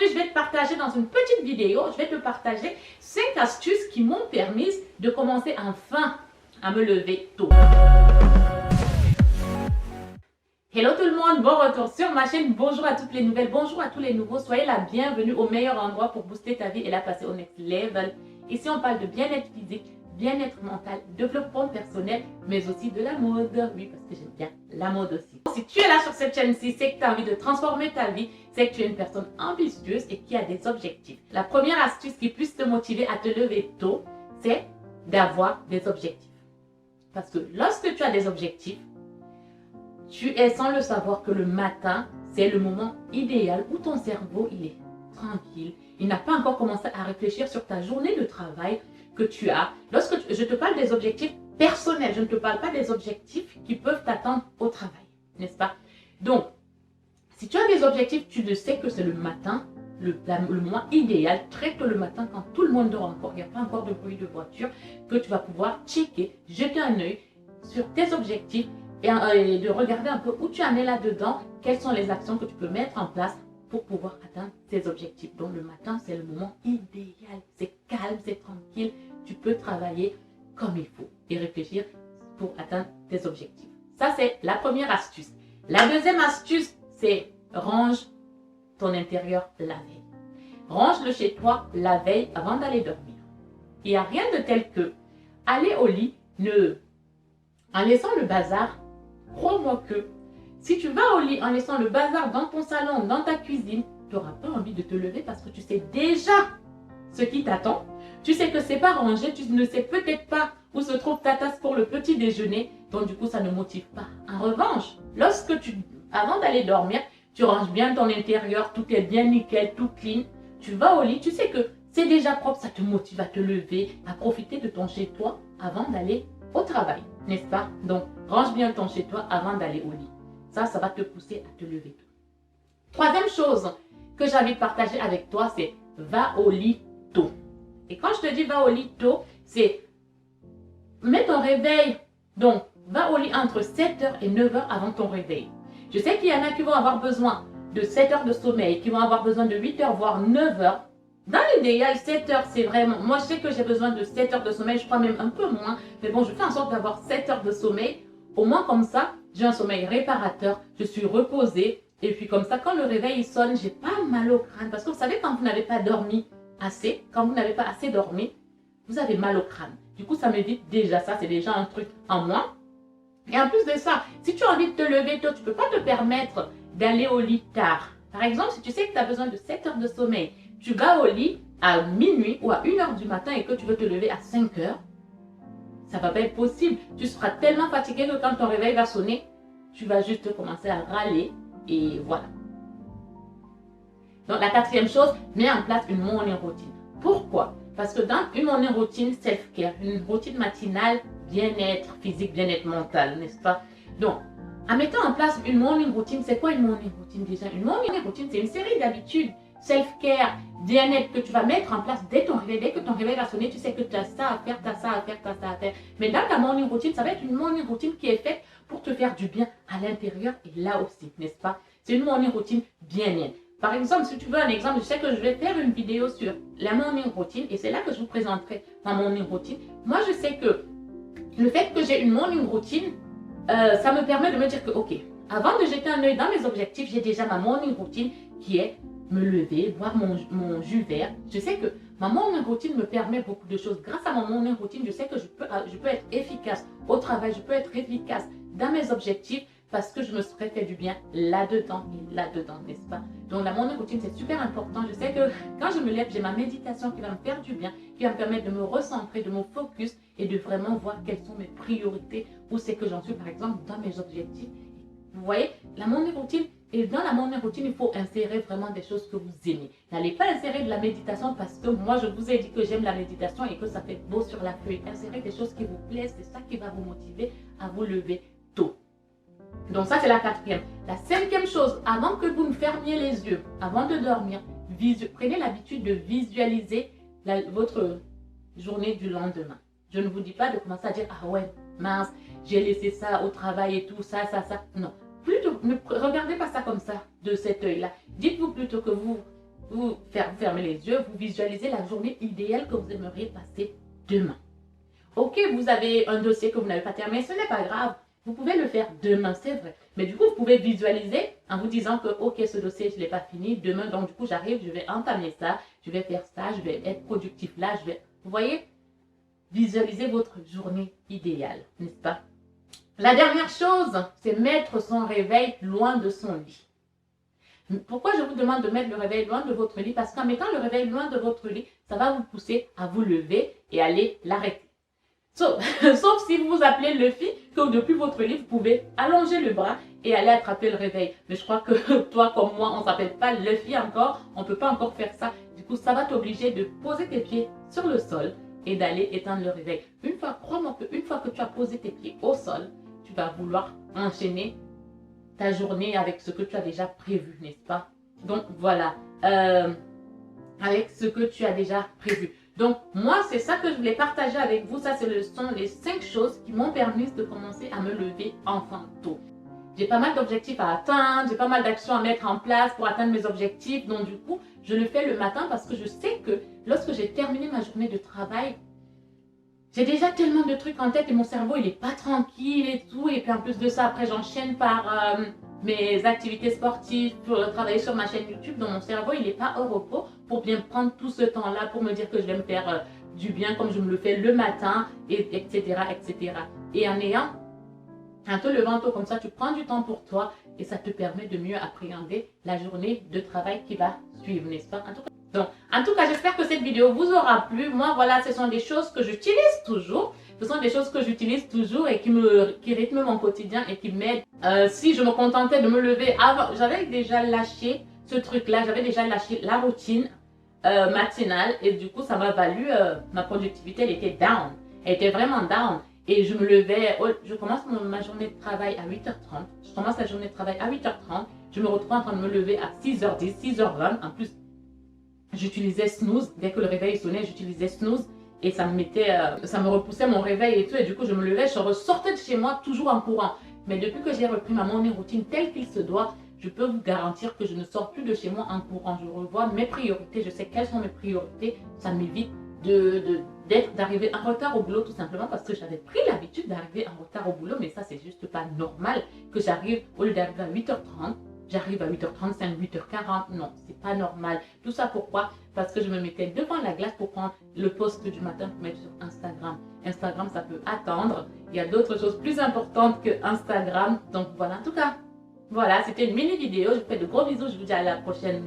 aujourd'hui, je vais te partager dans une petite vidéo, je vais te partager 5 astuces qui m'ont permis de commencer enfin à me lever tôt. Hello tout le monde, bon retour sur ma chaîne. Bonjour à toutes les nouvelles, bonjour à tous les nouveaux. Soyez la bienvenue au meilleur endroit pour booster ta vie et la passer au next level. Ici, on parle de bien-être physique, bien-être mental, développement personnel, mais aussi de la mode. Oui, parce que j'aime bien la mode aussi. Si tu es là sur cette chaîne-ci, c'est que tu as envie de transformer ta vie, c'est que tu es une personne ambitieuse et qui a des objectifs. La première astuce qui puisse te motiver à te lever tôt, c'est d'avoir des objectifs. Parce que lorsque tu as des objectifs, tu es sans le savoir que le matin, c'est le moment idéal où ton cerveau il est tranquille. Il n'a pas encore commencé à réfléchir sur ta journée de travail que tu as. Lorsque je te parle des objectifs personnels, je ne te parle pas des objectifs qui peuvent t'attendre au travail, n'est-ce pas? Donc, si tu as des objectifs, tu le sais que c'est le matin, le moment idéal, très tôt le matin, quand tout le monde dort encore, il n'y a pas encore de bruit de voiture, que tu vas pouvoir checker, jeter un œil sur tes objectifs et de regarder un peu où tu en es là-dedans, quelles sont les actions que tu peux mettre en place pour pouvoir atteindre tes objectifs. Donc le matin, c'est le moment idéal, c'est calme, c'est tranquille, tu peux travailler comme il faut et réfléchir pour atteindre tes objectifs. Ça, c'est la première astuce. La deuxième astuce, c'est range ton intérieur la veille. Range-le chez toi la veille avant d'aller dormir. Il n'y a rien de tel que aller au lit en laissant le bazar. Crois-moi que si tu vas au lit en laissant le bazar dans ton salon, dans ta cuisine, tu n'auras pas envie de te lever parce que tu sais déjà ce qui t'attend. Tu sais que c'est pas rangé, tu ne sais peut-être pas où se trouve ta tasse pour le petit déjeuner. Donc du coup, ça ne motive pas. En revanche, avant d'aller dormir, tu ranges bien ton intérieur, tout est bien nickel, tout clean. Tu vas au lit, tu sais que c'est déjà propre, ça te motive à te lever, à profiter de ton chez-toi avant d'aller au travail, n'est-ce pas? Donc, range bien ton chez-toi avant d'aller au lit. Ça va te pousser à te lever tôt. Troisième chose que j'ai envie de partager avec toi, c'est va au lit tôt. Et quand je te dis va au lit tôt, c'est mets ton réveil. Donc, va au lit entre 7h et 9h avant ton réveil. Je sais qu'il y en a qui vont avoir besoin de 7 heures de sommeil, qui vont avoir besoin de 8 heures, voire 9 heures. Dans l'idéal, 7 heures, c'est vraiment... Moi, je sais que j'ai besoin de 7 heures de sommeil, je crois même un peu moins. Mais bon, je fais en sorte d'avoir 7 heures de sommeil. Au moins comme ça, j'ai un sommeil réparateur, je suis reposée. Et puis comme ça, quand le réveil sonne, j'ai pas mal au crâne. Parce que vous savez, quand vous n'avez pas dormi assez, quand vous n'avez pas assez dormi, vous avez mal au crâne. Du coup, ça m'évite déjà ça, c'est déjà un truc en moins. Et en plus de ça, si tu as envie de te lever tôt, tu ne peux pas te permettre d'aller au lit tard. Par exemple, si tu sais que tu as besoin de 7 heures de sommeil, tu vas au lit à minuit ou à 1h du matin et que tu veux te lever à 5 heures, ça ne va pas être possible. Tu seras tellement fatigué que quand ton réveil va sonner, tu vas juste commencer à râler et voilà. Donc la quatrième chose, mets en place une morning routine. Pourquoi? Parce que dans une morning routine self-care, une routine matinale, bien-être physique, bien-être mental, n'est-ce pas? Donc, en mettant en place une morning routine, c'est quoi une morning routine déjà? Une morning routine, c'est une série d'habitudes self-care, bien-être que tu vas mettre en place dès ton réveil. Dès que ton réveil va sonner, tu sais que tu as ça à faire, tu as ça à faire, tu as ça à faire. Mais dans ta morning routine, ça va être une morning routine qui est faite pour te faire du bien à l'intérieur et là aussi, n'est-ce pas? C'est une morning routine bien-être. Par exemple, si tu veux un exemple, je sais que je vais faire une vidéo sur la morning routine et c'est là que je vous présenterai ma morning routine. Moi, je sais que le fait que j'ai une morning routine, ça me permet de me dire que, ok, avant de jeter un œil dans mes objectifs, j'ai déjà ma morning routine qui est me lever, boire mon jus vert. Je sais que ma morning routine me permet beaucoup de choses. Grâce à ma morning routine, je sais que je peux être efficace au travail, je peux être efficace dans mes objectifs parce que je me serais fait du bien là-dedans et là-dedans, n'est-ce pas? Donc la morning routine, c'est super important. Je sais que quand je me lève, j'ai ma méditation qui va me faire du bien, qui va me permettre de me recentrer, de me focus et de vraiment voir quelles sont mes priorités, où c'est que j'en suis par exemple dans mes objectifs. Vous voyez, la morning routine, et dans la morning routine, il faut insérer vraiment des choses que vous aimez. N'allez pas insérer de la méditation parce que moi, je vous ai dit que j'aime la méditation et que ça fait beau sur la feuille. Insérez des choses qui vous plaisent, c'est ça qui va vous motiver à vous lever tôt. Donc ça, c'est la quatrième. La cinquième chose, avant que vous ne fermiez les yeux, avant de dormir, prenez l'habitude de visualiser votre journée du lendemain. Je ne vous dis pas de commencer à dire, ah ouais, mince, j'ai laissé ça au travail et tout, ça. Non. Plutôt, ne regardez pas ça comme ça, de cet œil-là. Dites-vous plutôt que vous vous fermez les yeux, vous visualisez la journée idéale que vous aimeriez passer demain. Ok, vous avez un dossier que vous n'avez pas terminé, ce n'est pas grave. Vous pouvez le faire demain, c'est vrai. Mais du coup, vous pouvez visualiser en vous disant que, ok, ce dossier, je ne l'ai pas fini. Demain, donc du coup, j'arrive, je vais entamer ça, je vais faire ça, je vais être productif là, je vais... Vous voyez, visualiser votre journée idéale, n'est-ce pas? La dernière chose, c'est mettre son réveil loin de son lit. Pourquoi je vous demande de mettre le réveil loin de votre lit? Parce qu'en mettant le réveil loin de votre lit, ça va vous pousser à vous lever et aller l'arrêter. Sauf si vous vous appelez Luffy, que depuis votre lit, vous pouvez allonger le bras et aller attraper le réveil. Mais je crois que toi comme moi, on ne s'appelle pas Luffy encore, on ne peut pas encore faire ça. Du coup, ça va t'obliger de poser tes pieds sur le sol et d'aller éteindre le réveil. Crois-moi qu'une fois que tu as posé tes pieds au sol, tu vas vouloir enchaîner ta journée avec ce que tu as déjà prévu, n'est-ce pas? Donc voilà, avec ce que tu as déjà prévu. Donc moi, c'est ça que je voulais partager avec vous. Ça, ce sont les 5 choses qui m'ont permis de commencer à me lever enfin tôt. J'ai pas mal d'objectifs à atteindre, j'ai pas mal d'actions à mettre en place pour atteindre mes objectifs. Donc du coup, je le fais le matin parce que je sais que lorsque j'ai terminé ma journée de travail, j'ai déjà tellement de trucs en tête et mon cerveau, il n'est pas tranquille et tout. Et puis en plus de ça, après, j'enchaîne par mes activités sportives, pour travailler sur ma chaîne YouTube. Donc mon cerveau, il n'est pas au repos pour bien prendre tout ce temps-là pour me dire que je vais me faire du bien comme je me le fais le matin, etc., etc. Et en te levant tôt comme ça, tu prends du temps pour toi et ça te permet de mieux appréhender la journée de travail qui va suivre, n'est-ce pas? En tout cas, j'espère que cette vidéo vous aura plu. Moi, voilà, ce sont des choses que j'utilise toujours. Ce sont des choses que j'utilise toujours et qui rythment mon quotidien et qui m'aident. Si je me contentais de me lever avant, j'avais déjà lâché ce truc-là. J'avais déjà lâché la routine matinale et du coup, ça m'a valu, ma productivité, elle était down. Elle était vraiment down. Et je me levais, je commence ma journée de travail à 8h30. Je commence la journée de travail à 8h30. Je me retrouve en train de me lever à 6h10, 6h20. En plus, j'utilisais snooze. Dès que le réveil sonnait, j'utilisais snooze. Et ça me repoussait mon réveil et tout. Et du coup, je me levais, je ressortais de chez moi toujours en courant. Mais depuis que j'ai repris ma morning routine telle qu'il se doit, je peux vous garantir que je ne sors plus de chez moi en courant. Je revois mes priorités. Je sais quelles sont mes priorités. Ça m'évite d'arriver en retard au boulot tout simplement parce que j'avais pris l'habitude d'arriver en retard au boulot, mais ça c'est juste pas normal que j'arrive, au lieu d'arriver à 8h30, j'arrive à 8h35, 8h40, non, c'est pas normal. Tout ça pourquoi? Parce que je me mettais devant la glace pour prendre le post du matin pour mettre sur Instagram. Instagram, ça peut attendre, il y a d'autres choses plus importantes que Instagram, donc voilà, en tout cas, voilà, c'était une mini vidéo, je vous fais de gros bisous, je vous dis à la prochaine.